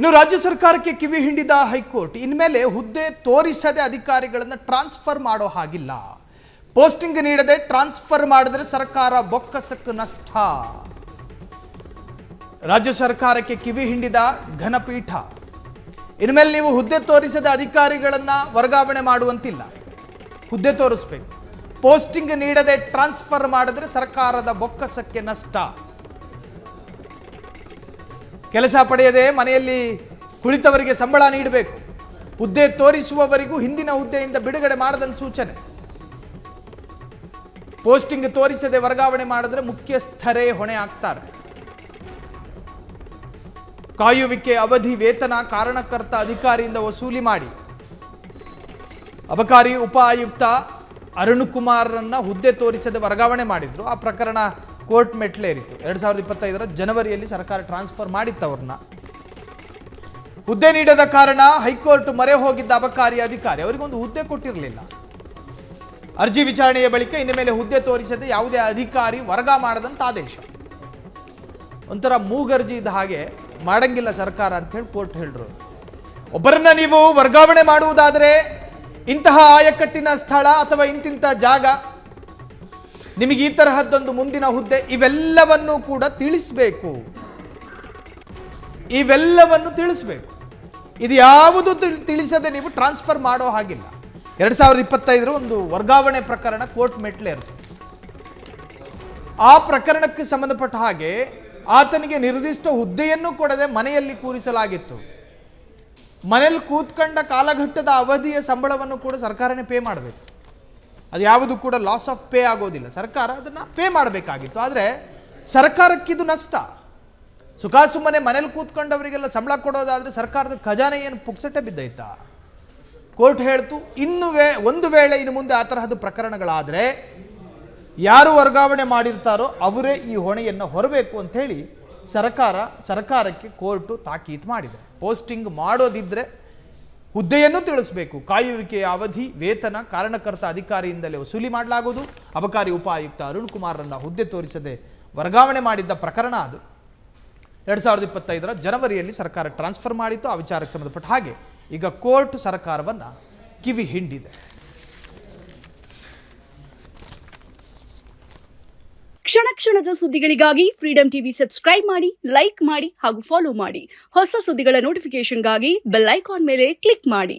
ಇನ್ನು ರಾಜ್ಯ ಸರ್ಕಾರಕ್ಕೆ ಕಿವಿ ಹಿಂಡಿದ ಹೈಕೋರ್ಟ್ ಇನ್ಮೇಲೆ ಹುದ್ದೆ ತೋರಿಸದೆ ಅಧಿಕಾರಿಗಳನ್ನು ಟ್ರಾನ್ಸ್ಫರ್ ಮಾಡೋ ಹಾಗಿಲ್ಲ. ಪೋಸ್ಟಿಂಗ್ ನೀಡದೆ ಟ್ರಾನ್ಸ್ಫರ್ ಮಾಡಿದ್ರೆ ಸರ್ಕಾರ ಬೊಕ್ಕಸಕ್ಕೆ ನಷ್ಟ. ರಾಜ್ಯ ಸರ್ಕಾರಕ್ಕೆ ಕಿವಿ ಹಿಂಡಿದ ಘನಪೀಠ ಇನ್ಮೇಲೆ ನೀವು ಹುದ್ದೆ ತೋರಿಸದ ಅಧಿಕಾರಿಗಳನ್ನು ವರ್ಗಾವಣೆ ಮಾಡುವಂತಿಲ್ಲ. ಹುದ್ದೆ ತೋರಿಸಬೇಕು. ಪೋಸ್ಟಿಂಗ್ ನೀಡದೆ ಟ್ರಾನ್ಸ್ಫರ್ ಮಾಡಿದ್ರೆ ಸರ್ಕಾರದ ಬೊಕ್ಕಸಕ್ಕೆ ನಷ್ಟ. ಕೆಲಸ ಪಡೆಯದೆ ಮನೆಯಲ್ಲಿ ಕುಳಿತವರಿಗೆ ಸಂಬಳ ನೀಡಬೇಕು. ಹುದ್ದೆ ತೋರಿಸುವವರಿಗೂ ಹಿಂದಿನ ಹುದ್ದೆಯಿಂದ ಬಿಡುಗಡೆ ಮಾಡದಂತ ಸೂಚನೆ. ಪೋಸ್ಟಿಂಗ್ ತೋರಿಸದೆ ವರ್ಗಾವಣೆ ಮಾಡಿದ್ರೆ ಮುಖ್ಯಸ್ಥರೇ ಹೊಣೆ ಆಗ್ತಾರೆ. ಕಾಯುವಿಕೆ ಅವಧಿ ವೇತನ ಕಾರಣಕರ್ತ ಅಧಿಕಾರಿಯಿಂದ ವಸೂಲಿ ಮಾಡಿ ಅಬಕಾರಿ ಉಪ ಆಯುಕ್ತ ಅರುಣ್ ಕುಮಾರ್ರನ್ನ ಹುದ್ದೆ ತೋರಿಸದೆ ವರ್ಗಾವಣೆ ಮಾಡಿದ್ರು. ಆ ಪ್ರಕರಣ ಕೋರ್ಟ್ ಮೆಟ್ಲೇರಿತು. 2025 ಜನವರಿಯಲ್ಲಿ ಸರ್ಕಾರ ಟ್ರಾನ್ಸ್ಫರ್ ಮಾಡಿತ್ತು ಅವ್ರನ್ನ. ಹುದ್ದೆ ನೀಡದ ಕಾರಣ ಹೈಕೋರ್ಟ್ ಮೊರೆ ಹೋಗಿದ್ದ ಅಬಕಾರಿ ಅಧಿಕಾರಿ ಅವರಿಗೊಂದು ಹುದ್ದೆ ಕೊಟ್ಟಿರಲಿಲ್ಲ. ಅರ್ಜಿ ವಿಚಾರಣೆಯ ಬಳಿಕ ಇನ್ನು ಮೇಲೆ ಹುದ್ದೆ ತೋರಿಸದೆ ಯಾವುದೇ ಅಧಿಕಾರಿ ವರ್ಗ ಮಾಡದಂತ ಆದೇಶ. ಒಂಥರ ಮೂಗರ್ಜಿ ಇದ್ದ ಹಾಗೆ ಮಾಡಂಗಿಲ್ಲ ಸರ್ಕಾರ ಅಂತ ಹೇಳಿ ಕೋರ್ಟ್ ಹೇಳಿದ್ರು. ಒಬ್ಬರನ್ನ ನೀವು ವರ್ಗಾವಣೆ ಮಾಡುವುದಾದರೆ ಇಂತಹ ಆಯಕಟ್ಟಿನ ಸ್ಥಳ ಅಥವಾ ಇಂತಿಂಥ ಜಾಗ, ನಿಮಗೆ ಈ ತರಹದ್ದೊಂದು ಮುಂದಿನ ಹುದ್ದೆ, ಇವೆಲ್ಲವನ್ನು ಕೂಡ ತಿಳಿಸಬೇಕು. ಇದು ಯಾವುದು ತಿಳಿಸದೆ ನೀವು ಟ್ರಾನ್ಸ್ಫರ್ ಮಾಡೋ ಹಾಗಿಲ್ಲ. 2025 ಒಂದು ವರ್ಗಾವಣೆ ಪ್ರಕರಣ ಕೋರ್ಟ್ ಮೆಟ್ಲೇರಿತು. ಆ ಪ್ರಕರಣಕ್ಕೆ ಸಂಬಂಧಪಟ್ಟ ಹಾಗೆ ಆತನಿಗೆ ನಿರ್ದಿಷ್ಟ ಹುದ್ದೆಯನ್ನು ಕೊಡದೆ ಮನೆಯಲ್ಲಿ ಕೂರಿಸಲಾಗಿತ್ತು. ಮನೆಯಲ್ಲಿ ಕೂತ್ಕೊಂಡ ಕಾಲಘಟ್ಟದ ಅವಧಿಯ ಸಂಬಳವನ್ನು ಕೂಡ ಸರ್ಕಾರನೇ ಪೇ ಮಾಡಬೇಕು. ಅದು ಯಾವುದು ಕೂಡ ಲಾಸ್ ಆಫ್ ಪೇ ಆಗೋದಿಲ್ಲ. ಸರ್ಕಾರ ಅದನ್ನು ಪೇ ಮಾಡಬೇಕಾಗಿತ್ತು. ಆದರೆ ಸರ್ಕಾರಕ್ಕಿದು ನಷ್ಟ. ಸುಮ್ಮನೆ ಮನೇಲಿ ಕೂತ್ಕೊಂಡವರಿಗೆಲ್ಲ ಸಂಬಳ ಕೊಡೋದಾದರೆ ಸರ್ಕಾರದ ಖಜಾನೆ ಏನು ಪುಕ್ಸಟ್ಟೆ ಬಿದ್ದೈತಾ? ಕೋರ್ಟ್ ಹೇಳ್ತು, ಒಂದು ವೇಳೆ ಇನ್ನು ಮುಂದೆ ಆ ತರಹದ ಪ್ರಕರಣಗಳಾದರೆ ಯಾರು ವರ್ಗಾವಣೆ ಮಾಡಿರ್ತಾರೋ ಅವರೇ ಈ ಹೊಣೆಯನ್ನು ಹೊರಬೇಕು ಅಂತ ಹೇಳಿ ಸರ್ಕಾರಕ್ಕೆ ಕೋರ್ಟು ತಾಕೀತು ಮಾಡಿದೆ. ಪೋಸ್ಟಿಂಗ್ ಮಾಡೋದಿದ್ರೆ ಹುದ್ದೆಯನ್ನು ತಿಳಿಸಬೇಕು. ಕಾಯುವಿಕೆಯ ಅವಧಿ ವೇತನ ಕಾರಣಕರ್ತ ಅಧಿಕಾರಿಯಿಂದಲೇ ವಸೂಲಿ ಮಾಡಲಾಗುವುದು. ಅಬಕಾರಿ ಉಪ ಆಯುಕ್ತ ಅರುಣ್ ಕುಮಾರ್ರನ್ನ ಹುದ್ದೆ ತೋರಿಸದೆ ವರ್ಗಾವಣೆ ಮಾಡಿದ್ದ ಪ್ರಕರಣ ಅದು 2025 ಜನವರಿಯಲ್ಲಿ ಸರ್ಕಾರ ಟ್ರಾನ್ಸ್ಫರ್ ಮಾಡಿತ್ತು. ಆ ವಿಚಾರಕ್ಕೆ ಸಂಬಂಧಪಟ್ಟ ಹಾಗೆ ಈಗ ಕೋರ್ಟ್ ಸರ್ಕಾರವನ್ನು ಕಿವಿ ಹಿಂಡಿದೆ. ಕ್ಷಣ ಕ್ಷಣದ ಸುದ್ದಿಗಳಿಗಾಗಿ ಫ್ರೀಡಂ ಟಿವಿ ಸಬ್ಸ್ಕ್ರೈಬ್ ಮಾಡಿ, ಲೈಕ್ ಮಾಡಿ ಹಾಗೂ ಫಾಲೋ ಮಾಡಿ. ಹೊಸ ಸುದ್ದಿಗಳ ನೋಟಿಫಿಕೇಶನ್ಗಾಗಿ ಬೆಲ್ ಐಕಾನ್ ಮೇಲೆ ಕ್ಲಿಕ್ ಮಾಡಿ.